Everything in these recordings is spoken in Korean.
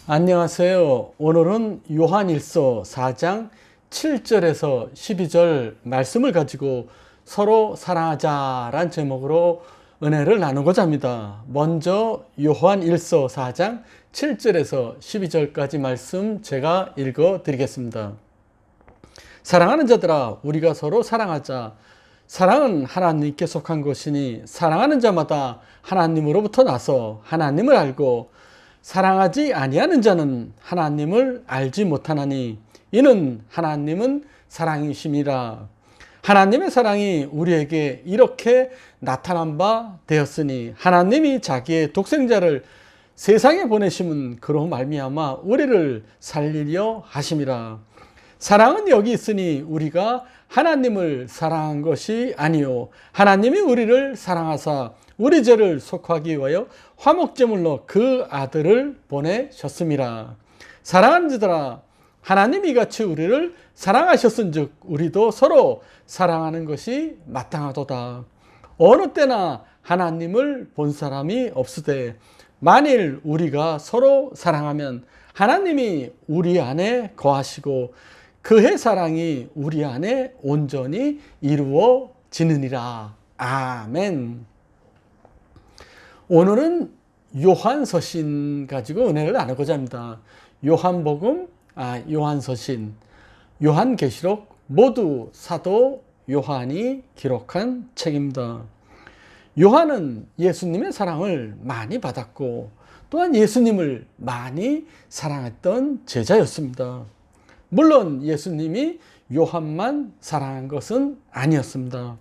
안녕하세요. 오늘은 요한일서 4장 7절에서 12절 말씀을 가지고 서로 사랑하자란 제목으로 은혜를 나누고자 합니다. 먼저 요한일서 4장 7절에서 12절까지 말씀 제가 읽어 드리겠습니다. 사랑하는 자들아, 우리가 서로 사랑하자. 사랑은 하나님께 속한 것이니 사랑하는 자마다 하나님으로부터 나서 하나님을 알고 사랑하지 아니하는 자는 하나님을 알지 못하나니 이는 하나님은 사랑이심이라. 하나님의 사랑이 우리에게 이렇게 나타난 바 되었으니 하나님이 자기의 독생자를 세상에 보내심은 그로 말미암아 우리를 살리려 하심이라. 사랑은 여기 있으니 우리가 하나님을 사랑한 것이 아니요 하나님이 우리를 사랑하사 우리 죄를 속하기 위하여 화목제물로 그 아들을 보내셨음이라. 사랑하는 자들아, 하나님이 이같이 우리를 사랑하셨은즉 우리도 서로 사랑하는 것이 마땅하도다. 어느 때나 하나님을 본 사람이 없으되 만일 우리가 서로 사랑하면 하나님이 우리 안에 거하시고 그의 사랑이 우리 안에 온전히 이루어지느니라. 아멘. 오늘은 요한서신 가지고 은혜를 나누고자 합니다. 요한복음, 요한서신, 요한계시록 모두 사도 요한이 기록한 책입니다. 요한은 예수님의 사랑을 많이 받았고 또한 예수님을 많이 사랑했던 제자였습니다. 물론 예수님이 요한만 사랑한 것은 아니었습니다.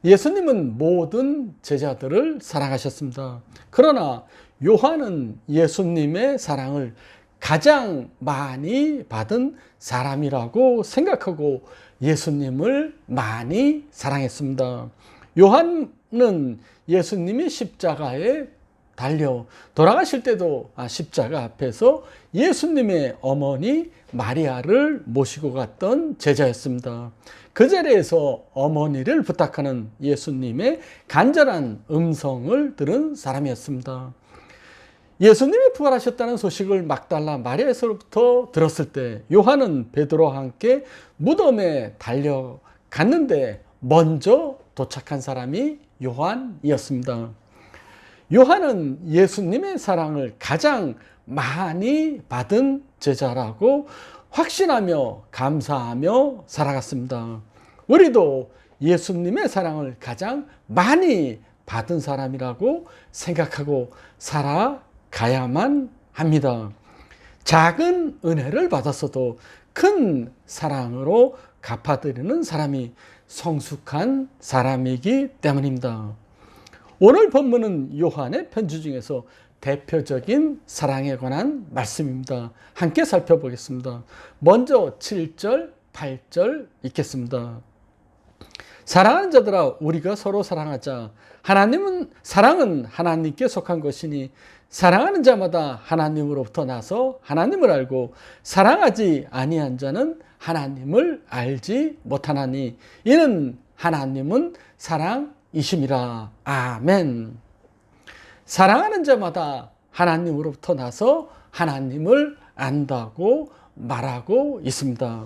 예수님은 모든 제자들을 사랑하셨습니다. 그러나 요한은 예수님의 사랑을 가장 많이 받은 사람이라고 생각하고 예수님을 많이 사랑했습니다. 요한은 예수님이 십자가에 달려 돌아가실 때도 십자가 앞에서 예수님의 어머니 마리아를 모시고 갔던 제자였습니다. 그 자리에서 어머니를 부탁하는 예수님의 간절한 음성을 들은 사람이었습니다. 예수님이 부활하셨다는 소식을 막달라 마리아에서부터 들었을 때 요한은 베드로와 함께 무덤에 달려갔는데 먼저 도착한 사람이 요한이었습니다. 요한은 예수님의 사랑을 가장 많이 받은 제자라고 확신하며 감사하며 살아갔습니다. 우리도 예수님의 사랑을 가장 많이 받은 사람이라고 생각하고 살아가야만 합니다. 작은 은혜를 받았어도 큰 사랑으로 갚아드리는 사람이 성숙한 사람이기 때문입니다. 오늘 본문은 요한의 편지 중에서 대표적인 사랑에 관한 말씀입니다. 함께 살펴보겠습니다. 먼저 7절, 8절 읽겠습니다. 사랑하는 자들아, 우리가 서로 사랑하자. 사랑은 하나님께 속한 것이니 사랑하는 자마다 하나님으로부터 나서 하나님을 알고 사랑하지 아니한 자는 하나님을 알지 못하나니 이는 하나님은 사랑이심이라. 아멘. 사랑하는 자마다 하나님으로부터 나서 하나님을 안다고 말하고 있습니다.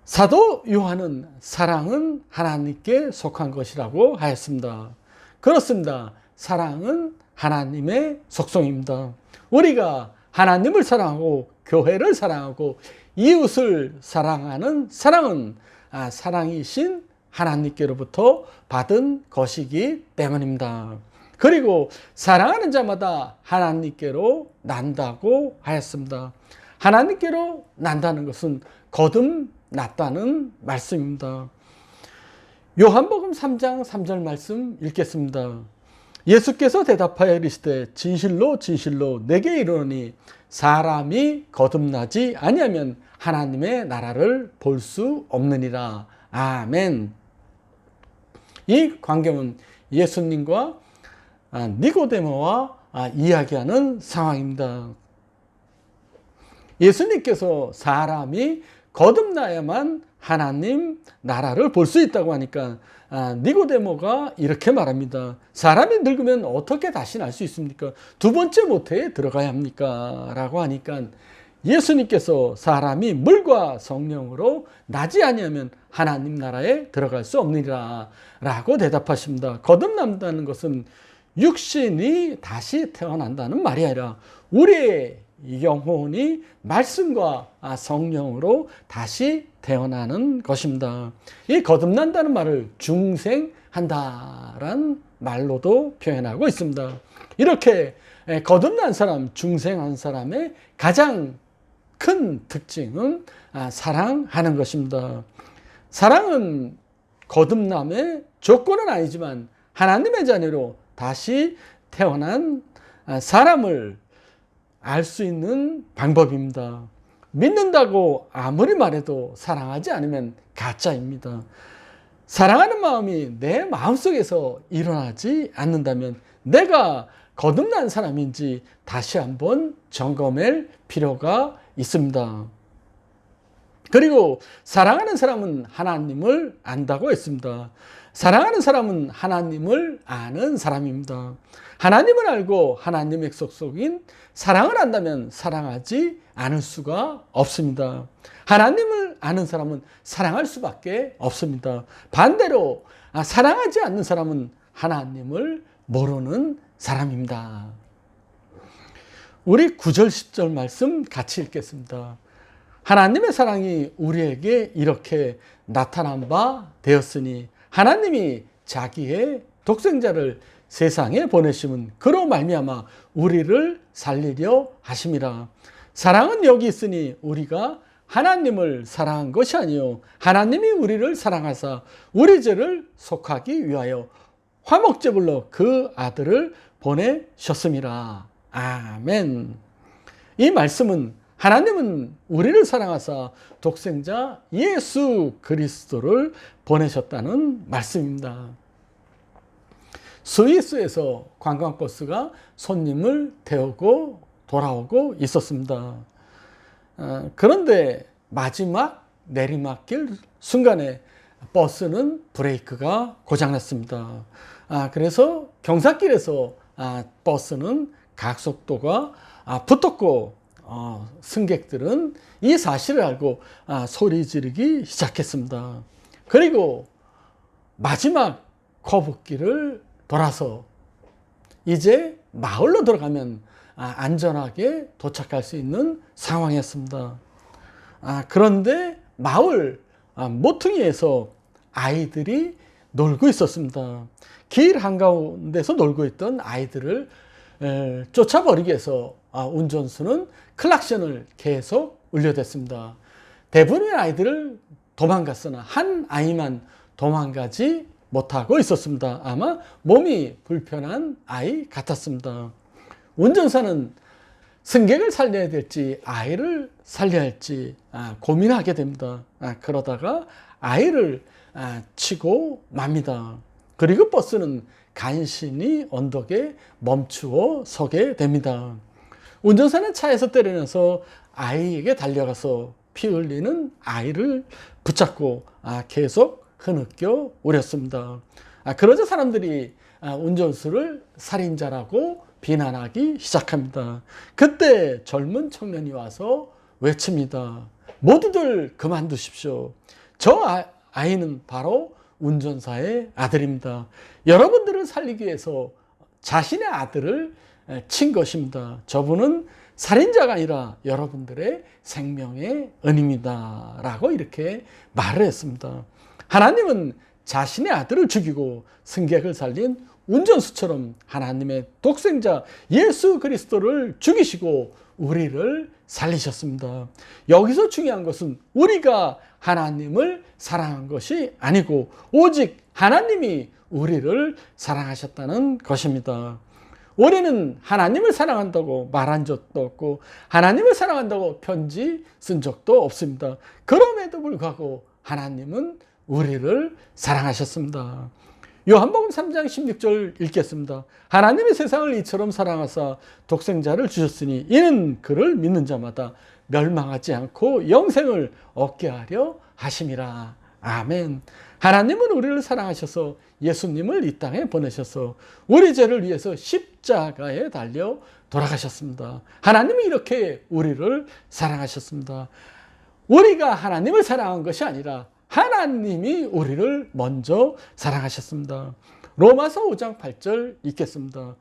사도 요한은 사랑은 하나님께 속한 것이라고 하였습니다. 그렇습니다. 사랑은 하나님의 속성입니다. 우리가 하나님을 사랑하고 교회를 사랑하고 이웃을 사랑하는 사랑은 사랑이신 하나님께로부터 받은 것이기 때문입니다. 그리고 사랑하는 자마다 하나님께로 난다고 하였습니다. 하나님께로 난다는 것은 거듭났다는 말씀입니다. 요한복음 3장 3절 말씀 읽겠습니다. 예수께서 대답하여 이르시되 진실로 진실로 내게 이르노니 사람이 거듭나지 아니하면 하나님의 나라를 볼 수 없느니라. 아멘. 이 광경은 예수님과 니고데모와 이야기하는 상황입니다. 예수님께서 사람이 거듭나야만 하나님 나라를 볼 수 있다고 하니까 니고데모가 이렇게 말합니다. 사람이 늙으면 어떻게 다시 날 수 있습니까? 두 번째 모태에 들어가야 합니까? 라고 하니까 예수님께서 사람이 물과 성령으로 나지 아니하면 하나님 나라에 들어갈 수 없느니라 라고 대답하십니다. 거듭난다는 것은 육신이 다시 태어난다는 말이 아니라 우리의 영혼이 말씀과 성령으로 다시 태어나는 것입니다. 이 거듭난다는 말을 중생한다라는 말로도 표현하고 있습니다. 이렇게 거듭난 사람, 중생한 사람의 가장 큰 특징은 사랑하는 것입니다. 사랑은 거듭남의 조건은 아니지만 하나님의 자녀로 다시 태어난 사람을 알 수 있는 방법입니다. 믿는다고 아무리 말해도 사랑하지 않으면 가짜입니다. 사랑하는 마음이 내 마음속에서 일어나지 않는다면 내가 거듭난 사람인지 다시 한번 점검할 필요가 있습니다. 그리고 사랑하는 사람은 하나님을 안다고 했습니다. 사랑하는 사람은 하나님을 아는 사람입니다. 하나님을 알고 하나님의 속속인 사랑을 안다면 사랑하지 않을 수가 없습니다. 하나님을 아는 사람은 사랑할 수밖에 없습니다. 반대로 사랑하지 않는 사람은 하나님을 모르는 사람입니다. 우리 9절 10절 말씀 같이 읽겠습니다. 하나님의 사랑이 우리에게 이렇게 나타난 바 되었으니 하나님이 자기의 독생자를 세상에 보내심은 그로 말미암아 우리를 살리려 하심이라. 사랑은 여기 있으니 우리가 하나님을 사랑한 것이 아니요 하나님이 우리를 사랑하사 우리 죄를 속하기 위하여 화목제물로 그 아들을 보내셨음이라. 아멘. 이 말씀은 하나님은 우리를 사랑하사 독생자 예수 그리스도를 보내셨다는 말씀입니다. 스위스에서 관광버스가 손님을 태우고 돌아오고 있었습니다. 그런데 마지막 내리막길 순간에 버스는 브레이크가 고장났습니다. 그래서 경사길에서 버스는 가속도가 붙었고 승객들은 이 사실을 알고 소리 지르기 시작했습니다. 그리고 마지막 커브길을 돌아서 이제 마을로 들어가면 안전하게 도착할 수 있는 상황이었습니다. 그런데 마을 모퉁이에서 아이들이 놀고 있었습니다. 길 한가운데서 놀고 있던 아이들을 쫓아버리기 위해서 운전수는 클락션을 계속 울려댔습니다. 대부분의 아이들을 도망갔으나 한 아이만 도망가지 못하고 있었습니다. 아마 몸이 불편한 아이 같았습니다. 운전사는 승객을 살려야 될지 아이를 살려야 할지 고민하게 됩니다. 그러다가 아이를 치고 맙니다. 그리고 버스는 간신히 언덕에 멈추어 서게 됩니다. 운전사는 차에서 때려내서 아이에게 달려가서 피 흘리는 아이를 붙잡고 계속 흐느껴 울었습니다. 그러자 사람들이 운전수를 살인자라고 비난하기 시작합니다. 그때 젊은 청년이 와서 외칩니다. 모두들 그만두십시오. 저 아이는 바로 운전사의 아들입니다. 여러분들을 살리기 위해서 자신의 아들을 친 것입니다. 저분은 살인자가 아니라 여러분들의 생명의 은입니다. 라고 이렇게 말을 했습니다. 하나님은 자신의 아들을 죽이고 승객을 살린 운전수처럼 하나님의 독생자 예수 그리스도를 죽이시고 우리를 살리셨습니다. 여기서 중요한 것은 우리가 하나님을 사랑한 것이 아니고 오직 하나님이 우리를 사랑하셨다는 것입니다. 우리는 하나님을 사랑한다고 말한 적도 없고 하나님을 사랑한다고 편지 쓴 적도 없습니다. 그럼에도 불구하고 하나님은 우리를 사랑하셨습니다. 요한복음 3장 16절 읽겠습니다. 하나님이 세상을 이처럼 사랑하사 독생자를 주셨으니 이는 그를 믿는 자마다 멸망하지 않고 영생을 얻게 하려 하심이라. 아멘. 하나님은 우리를 사랑하셔서 예수님을 이 땅에 보내셔서 우리 죄를 위해서 십자가에 달려 돌아가셨습니다. 하나님은 이렇게 우리를 사랑하셨습니다. 우리가 하나님을 사랑한 것이 아니라 하나님이 우리를 먼저 사랑하셨습니다. 로마서 5장 8절 읽겠습니다.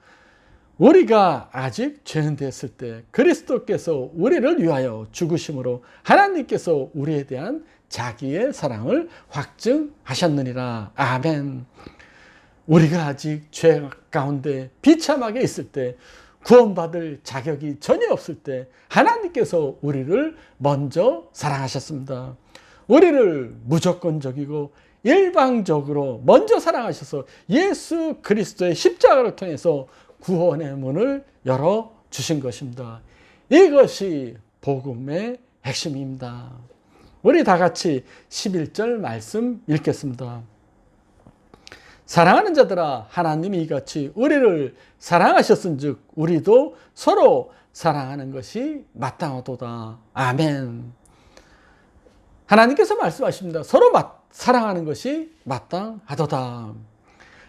우리가 아직 죄인 되었을 때 그리스도께서 우리를 위하여 죽으심으로 하나님께서 우리에 대한 자기의 사랑을 확증하셨느니라. 아멘. 우리가 아직 죄 가운데 비참하게 있을 때, 구원받을 자격이 전혀 없을 때 하나님께서 우리를 먼저 사랑하셨습니다. 우리를 무조건적이고 일방적으로 먼저 사랑하셔서 예수 그리스도의 십자가를 통해서 구원의 문을 열어주신 것입니다. 이것이 복음의 핵심입니다. 우리 다 같이 11절 말씀 읽겠습니다. 사랑하는 자들아, 하나님이 이같이 우리를 사랑하셨은즉 우리도 서로 사랑하는 것이 마땅하도다. 아멘. 하나님께서 말씀하십니다. 서로 사랑하는 것이 마땅하도다.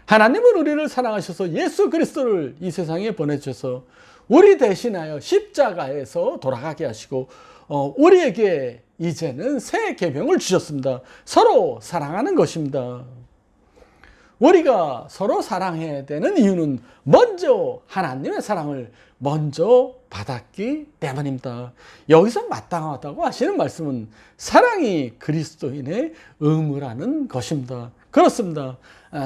하나님은 우리를 사랑하셔서 예수 그리스도를 이 세상에 보내주셔서 우리 대신하여 십자가에서 돌아가게 하시고 우리에게 이제는 새 계명을 주셨습니다. 서로 사랑하는 것입니다. 우리가 서로 사랑해야 되는 이유는 먼저 하나님의 사랑을 먼저 받았기 때문입니다. 여기서 마땅하다고 하시는 말씀은 사랑이 그리스도인의 의무라는 것입니다. 그렇습니다.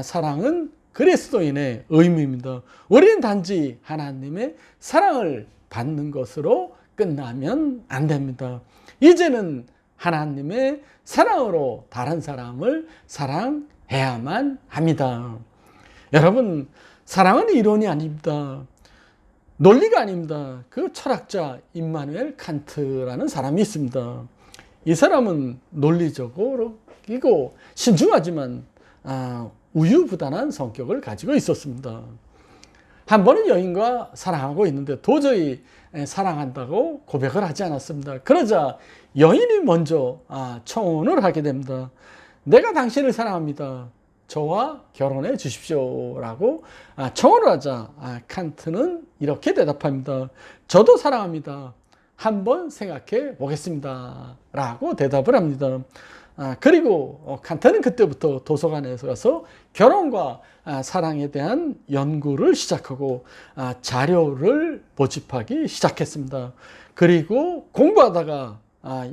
사랑은 그리스도인의 의무입니다. 우리는 단지 하나님의 사랑을 받는 것으로 끝나면 안 됩니다. 이제는 하나님의 사랑으로 다른 사람을 사랑해야만 합니다. 여러분, 사랑은 이론이 아닙니다. 논리가 아닙니다. 그 철학자 임마누엘 칸트라는 사람이 있습니다. 이 사람은 논리적이고 신중하지만 우유부단한 성격을 가지고 있었습니다. 한 번은 여인과 사랑하고 있는데 도저히 사랑한다고 고백을 하지 않았습니다. 그러자 여인이 먼저 청혼을 하게 됩니다. 내가 당신을 사랑합니다. 저와 결혼해 주십시오 라고 청혼을 하자 칸트는 이렇게 대답합니다. 저도 사랑합니다. 한번 생각해 보겠습니다 라고 대답을 합니다. 그리고 칸트는 그때부터 도서관에서 가서 결혼과 사랑에 대한 연구를 시작하고 자료를 모집하기 시작했습니다. 그리고 공부하다가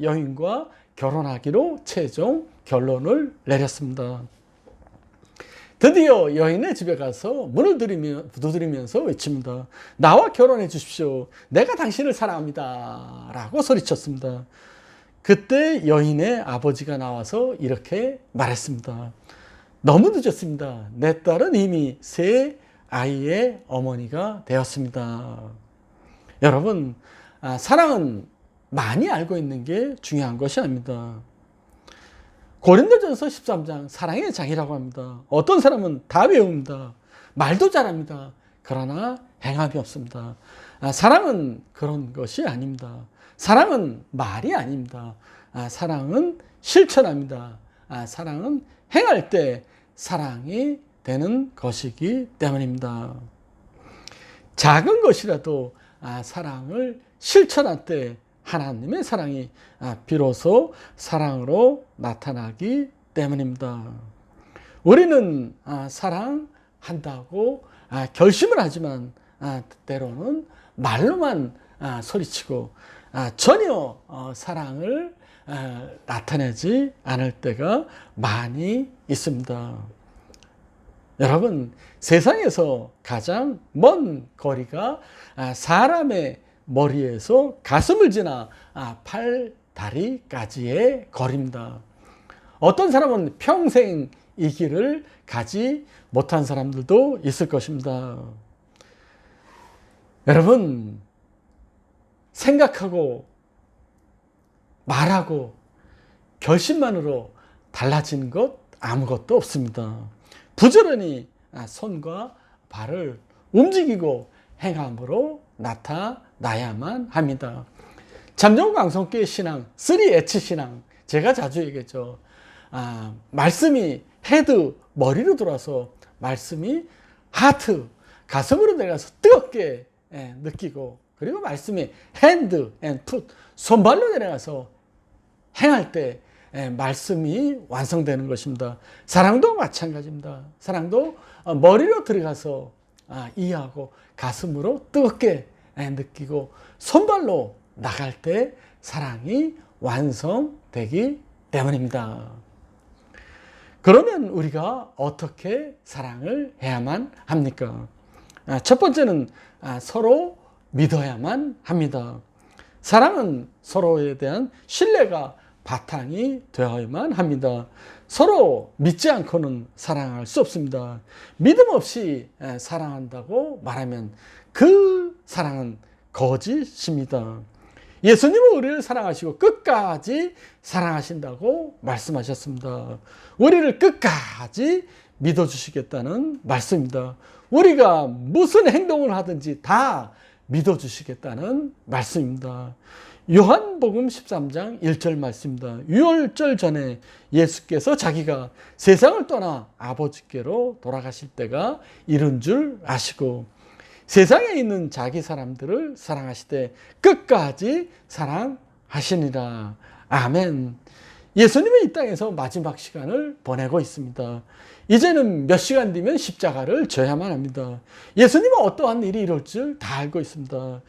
여인과 결혼하기로 최종 결론을 내렸습니다. 드디어 여인의 집에 가서 문을 두드리면서 외칩니다. 나와 결혼해 주십시오. 내가 당신을 사랑합니다 라고 소리쳤습니다. 그때 여인의 아버지가 나와서 이렇게 말했습니다. 너무 늦었습니다. 내 딸은 이미 새 아이의 어머니가 되었습니다. 여러분, 사랑은 많이 알고 있는 게 중요한 것이 아닙니다. 고린도전서 13장 사랑의 장이라고 합니다. 어떤 사람은 다 외웁니다. 말도 잘합니다. 그러나 행함이 없습니다. 사랑은 그런 것이 아닙니다. 사랑은 말이 아닙니다. 사랑은 실천합니다. 사랑은 행할 때 사랑이 되는 것이기 때문입니다. 작은 것이라도 사랑을 실천할 때 하나님의 사랑이 비로소 사랑으로 나타나기 때문입니다. 우리는 사랑한다고 결심을 하지만 때로는 말로만 소리치고 전혀 사랑을 나타내지 않을 때가 많이 있습니다. 여러분, 세상에서 가장 먼 거리가 사람의 머리에서 가슴을 지나 팔, 다리까지의 거리입니다. 어떤 사람은 평생 이 길을 가지 못한 사람들도 있을 것입니다. 여러분, 생각하고 말하고 결심만으로 달라지는 것 아무것도 없습니다. 부지런히 손과 발을 움직이고 행함으로 나타나야만 합니다. 잠정강성교회 신앙, 3H 신앙, 제가 자주 얘기했죠. 말씀이 헤드, 머리로 들어와서 말씀이 하트, 가슴으로 내려가서 뜨겁게 느끼고, 그리고 말씀이 핸드 앤 풋, 손발로 내려가서 행할 때 말씀이 완성되는 것입니다. 사랑도 마찬가지입니다. 사랑도 머리로 들어가서 이해하고 가슴으로 뜨겁게 느끼고 손발로 나갈 때 사랑이 완성되기 때문입니다. 그러면 우리가 어떻게 사랑을 해야만 합니까? 첫 번째는 서로 믿어야만 합니다. 사랑은 서로에 대한 신뢰가 바탕이 되어야만 합니다. 서로 믿지 않고는 사랑할 수 없습니다. 믿음 없이 사랑한다고 말하면 그 사랑은 거짓입니다. 예수님은 우리를 사랑하시고 끝까지 사랑하신다고 말씀하셨습니다. 우리를 끝까지 믿어주시겠다는 말씀입니다. 우리가 무슨 행동을 하든지 다 믿어주시겠다는 말씀입니다. 요한복음 13장 1절 말씀입니다. 유월절 전에 예수께서 자기가 세상을 떠나 아버지께로 돌아가실 때가 이른 줄 아시고 세상에 있는 자기 사람들을 사랑하시되 끝까지 사랑하시니라. 아멘. 예수님은 이 땅에서 마지막 시간을 보내고 있습니다. 이제는 몇 시간 뒤면 십자가를 져야만 합니다. 예수님은 어떠한 일이 이룰 줄 다 알고 있습니다.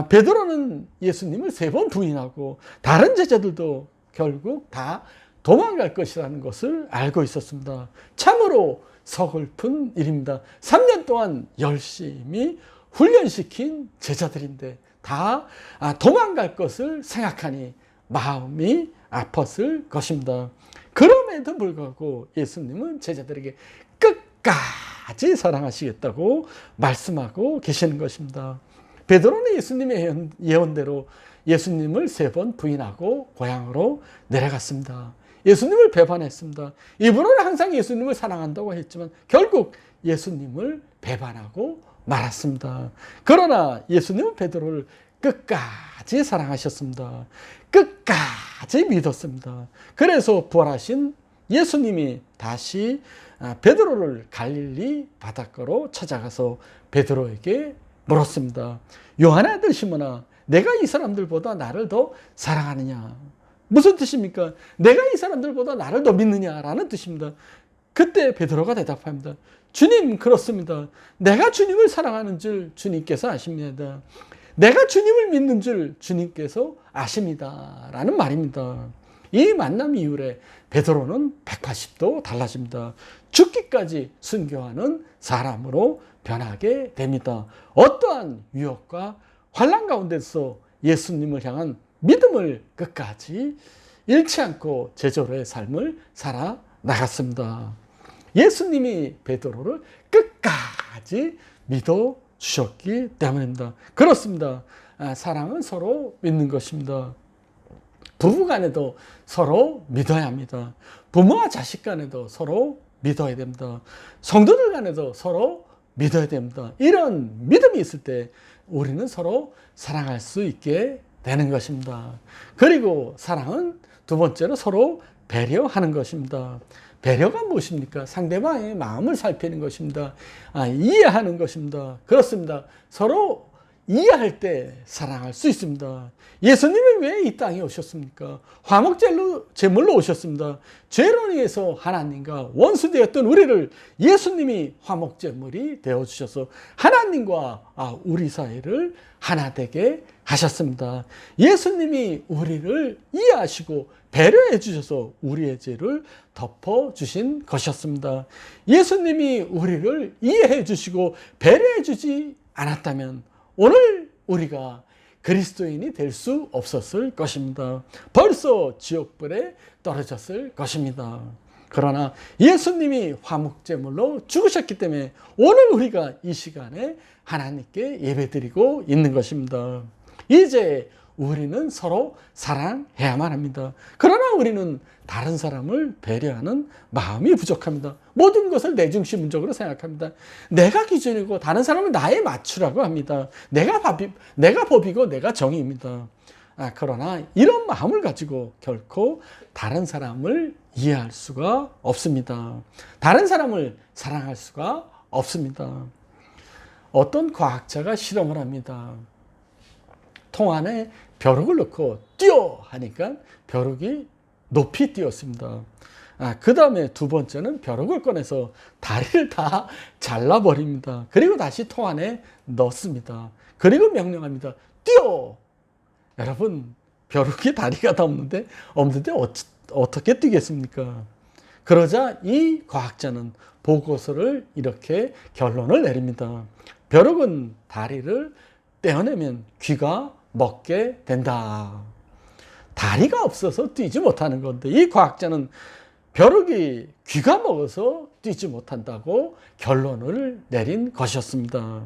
베드로는 예수님을 3번 부인하고 다른 제자들도 결국 다 도망갈 것이라는 것을 알고 있었습니다. 참으로 서글픈 일입니다. 3년 동안 열심히 훈련시킨 제자들인데 다 도망갈 것을 생각하니 마음이 아팠을 것입니다. 그럼에도 불구하고 예수님은 제자들에게 끝까지 사랑하시겠다고 말씀하고 계시는 것입니다. 베드로는 예수님의 예언대로 예수님을 3번 부인하고 고향으로 내려갔습니다. 예수님을 배반했습니다. 이분은 항상 예수님을 사랑한다고 했지만 결국 예수님을 배반하고 말았습니다. 그러나 예수님은 베드로를 끝까지 사랑하셨습니다. 끝까지 믿었습니다. 그래서 부활하신 예수님이 다시 베드로를 갈릴리 바닷가로 찾아가서 베드로에게 물었습니다. 요한의 아들 시몬아, 내가 이 사람들보다 나를 더 사랑하느냐? 무슨 뜻입니까? 내가 이 사람들보다 나를 더 믿느냐라는 뜻입니다. 그때 베드로가 대답합니다. 주님, 그렇습니다. 내가 주님을 사랑하는 줄 주님께서 아십니다. 내가 주님을 믿는 줄 주님께서 아십니다. 라는 말입니다. 이 만남 이후에 베드로는 180도 달라집니다. 죽기까지 순교하는 사람으로 변하게 됩니다. 어떠한 유혹과 환난 가운데서 예수님을 향한 믿음을 끝까지 잃지 않고 제자로의 삶을 살아 나갔습니다. 예수님이 베드로를 끝까지 믿어 주셨기 때문입니다. 그렇습니다. 사랑은 서로 믿는 것입니다. 부부 간에도 서로 믿어야 합니다. 부모와 자식 간에도 서로 믿어야 됩니다. 성도들 간에도 서로 믿어야 됩니다. 이런 믿음이 있을 때 우리는 서로 사랑할 수 있게 되는 것입니다. 그리고 사랑은 두 번째로 서로 배려하는 것입니다. 배려가 무엇입니까? 상대방의 마음을 살피는 것입니다. 이해하는 것입니다. 그렇습니다. 서로 이해할 때 사랑할 수 있습니다. 예수님이 왜 이 땅에 오셨습니까? 화목제물로 오셨습니다. 죄로 인해서 하나님과 원수되었던 우리를 예수님이 화목제물이 되어주셔서 하나님과 우리 사이를 하나 되게 하셨습니다. 예수님이 우리를 이해하시고 배려해 주셔서 우리의 죄를 덮어주신 것이었습니다. 예수님이 우리를 이해해 주시고 배려해 주지 않았다면 오늘 우리가 그리스도인이 될 수 없었을 것입니다. 벌써 지옥불에 떨어졌을 것입니다. 그러나 예수님이 화목제물로 죽으셨기 때문에 오늘 우리가 이 시간에 하나님께 예배드리고 있는 것입니다. 이제 우리는 서로 사랑해야만 합니다. 그러나 우리는 다른 사람을 배려하는 마음이 부족합니다. 모든 것을 내 중심적으로 생각합니다. 내가 기준이고 다른 사람을 나에 맞추라고 합니다. 내가 법이고 내가 정의입니다. 그러나 이런 마음을 가지고 결코 다른 사람을 이해할 수가 없습니다. 다른 사람을 사랑할 수가 없습니다. 어떤 과학자가 실험을 합니다. 통 안에 벼룩을 넣고 뛰어 하니까 벼룩이 높이 뛰었습니다. 그 다음에 두 번째는 벼룩을 꺼내서 다리를 다 잘라버립니다. 그리고 다시 통 안에 넣습니다. 그리고 명령합니다. 뛰어! 여러분, 벼룩이 다리가 다 없는데 어떻게 뛰겠습니까? 그러자 이 과학자는 보고서를 이렇게 결론을 내립니다. 벼룩은 다리를 떼어내면 귀가 먹게 된다. 다리가 없어서 뛰지 못하는 건데 이 과학자는 벼룩이 귀가 먹어서 뛰지 못한다고 결론을 내린 것이었습니다.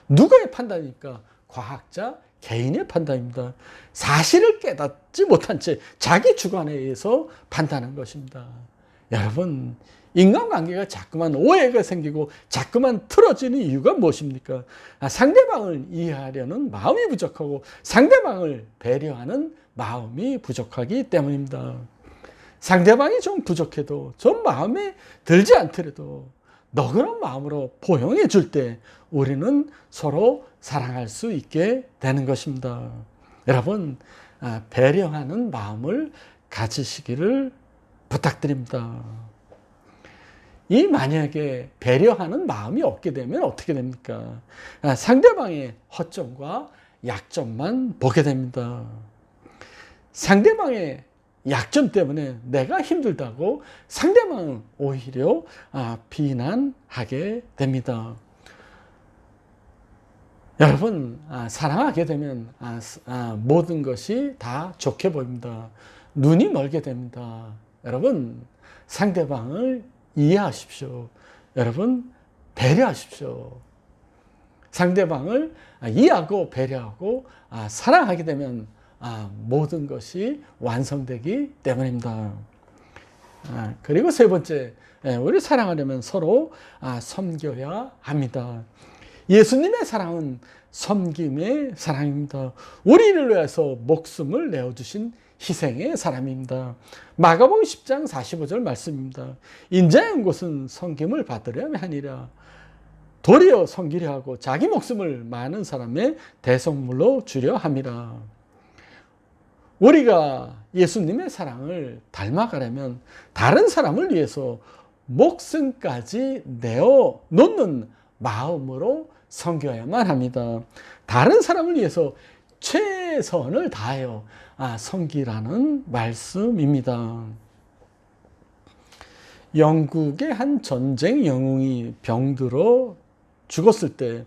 누구의 판단입니까? 과학자 개인의 판단입니다. 사실을 깨닫지 못한 채 자기 주관에 의해서 판단한 것입니다. 여러분, 인간관계가 자꾸만 오해가 생기고 자꾸만 틀어지는 이유가 무엇입니까? 상대방을 이해하려는 마음이 부족하고 상대방을 배려하는 마음이 부족하기 때문입니다. 상대방이 좀 부족해도 좀 마음에 들지 않더라도 너그러운 마음으로 포용해 줄 때 우리는 서로 사랑할 수 있게 되는 것입니다. 여러분, 배려하는 마음을 가지시기를 부탁드립니다. 이 만약에 배려하는 마음이 없게 되면 어떻게 됩니까? 상대방의 허점과 약점만 보게 됩니다. 상대방의 약점 때문에 내가 힘들다고 상대방은 오히려 비난하게 됩니다. 여러분, 사랑하게 되면 모든 것이 다 좋게 보입니다. 눈이 멀게 됩니다. 여러분, 상대방을 이해하십시오. 여러분, 배려하십시오. 상대방을 이해하고 배려하고 사랑하게 되면 모든 것이 완성되기 때문입니다. 그리고 세 번째, 우리 사랑하려면 서로 섬겨야 합니다. 예수님의 사랑은 섬김의 사랑입니다. 우리를 위해서 목숨을 내어주신 희생의 사람입니다. 마가복음 10장 45절 말씀입니다. 인자한 곳은 섬김을 받으려 하니라. 도리어 섬기려 하고 자기 목숨을 많은 사람의 대속물로 주려 함이라. 우리가 예수님의 사랑을 닮아가려면 다른 사람을 위해서 목숨까지 내어 놓는 마음으로 섬겨야만 합니다. 다른 사람을 위해서 최선을 다하여 섬기라는 말씀입니다. 영국의 한 전쟁 영웅이 병들어 죽었을 때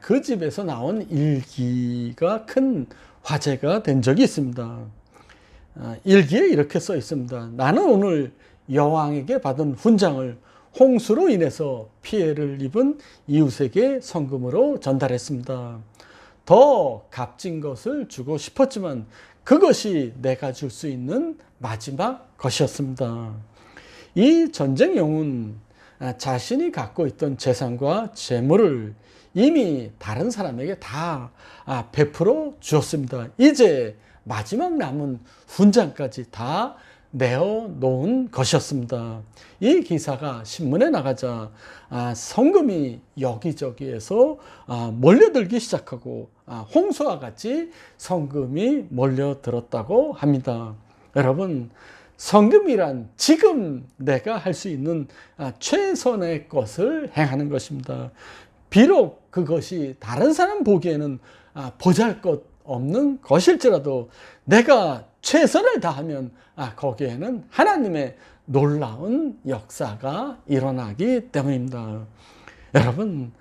그 집에서 나온 일기가 큰 화제가 된 적이 있습니다. 일기에 이렇게 써 있습니다. 나는 오늘 여왕에게 받은 훈장을 홍수로 인해서 피해를 입은 이웃에게 성금으로 전달했습니다. 더 값진 것을 주고 싶었지만 그것이 내가 줄 수 있는 마지막 것이었습니다. 이 전쟁 영웅은 자신이 갖고 있던 재산과 재물을 이미 다른 사람에게 다 베풀어 주었습니다. 이제 마지막 남은 훈장까지 다 내어놓은 것이었습니다. 이 기사가 신문에 나가자 성금이 여기저기에서 몰려들기 시작하고 홍수와 같이 성금이 몰려들었다고 합니다. 여러분, 성금이란 지금 내가 할 수 있는 최선의 것을 행하는 것입니다. 비록 그것이 다른 사람 보기에는 보잘것없는 것일지라도 내가 최선을 다하면 거기에는 하나님의 놀라운 역사가 일어나기 때문입니다. 여러분,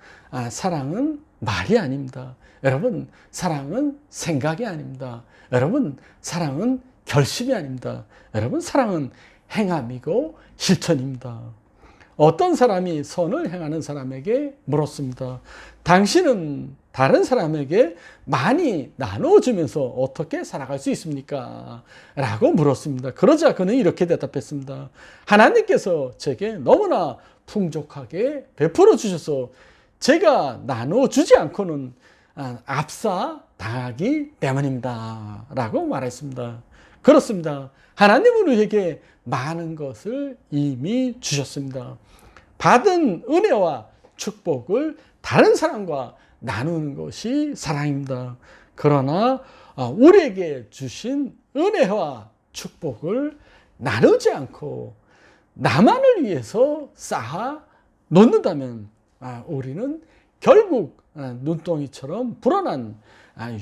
사랑은 말이 아닙니다. 여러분, 사랑은 생각이 아닙니다. 여러분, 사랑은 결심이 아닙니다. 여러분, 사랑은 행함이고 실천입니다. 어떤 사람이 선을 행하는 사람에게 물었습니다. 당신은 다른 사람에게 많이 나눠주면서 어떻게 살아갈 수 있습니까? 라고 물었습니다. 그러자 그는 이렇게 대답했습니다. 하나님께서 제게 너무나 풍족하게 베풀어 주셔서 제가 나눠주지 않고는 압사 당하기 때문입니다. 라고 말했습니다. 그렇습니다. 하나님은 우리에게 많은 것을 이미 주셨습니다. 받은 은혜와 축복을 다른 사람과 나누는 것이 사랑입니다. 그러나 우리에게 주신 은혜와 축복을 나누지 않고 나만을 위해서 쌓아 놓는다면 우리는 결국 눈덩이처럼 불어난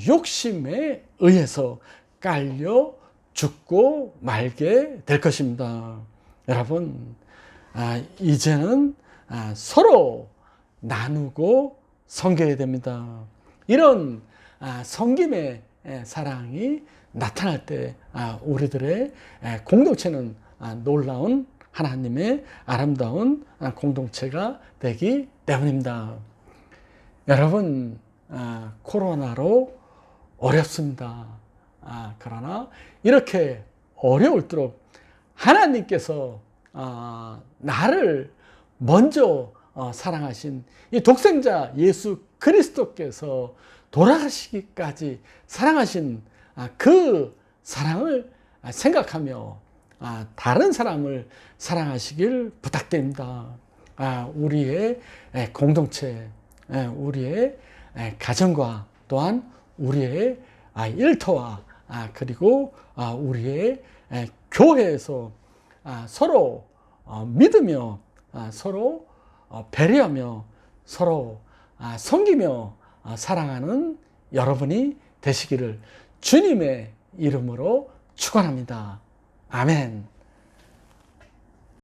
욕심에 의해서 깔려 죽고 말게 될 것입니다. 여러분, 이제는 서로 나누고 섬겨야 됩니다. 이런 섬김의 사랑이 나타날 때 우리들의 공동체는 놀라운 하나님의 아름다운 공동체가 되기 때문입니다. 여러분, 코로나로 어렵습니다. 그러나 이렇게 어려울수록 하나님께서 나를 먼저 사랑하신 이 독생자 예수 그리스도께서 돌아가시기까지 사랑하신 그 사랑을 생각하며 다른 사람을 사랑하시길 부탁드립니다. 우리의 공동체, 우리의 가정과 또한 우리의 일터와 그리고 우리의 교회에서 서로 믿으며 서로 배려하며 서로 섬기며 사랑하는 여러분이 되시기를 주님의 이름으로 축원합니다. 아멘.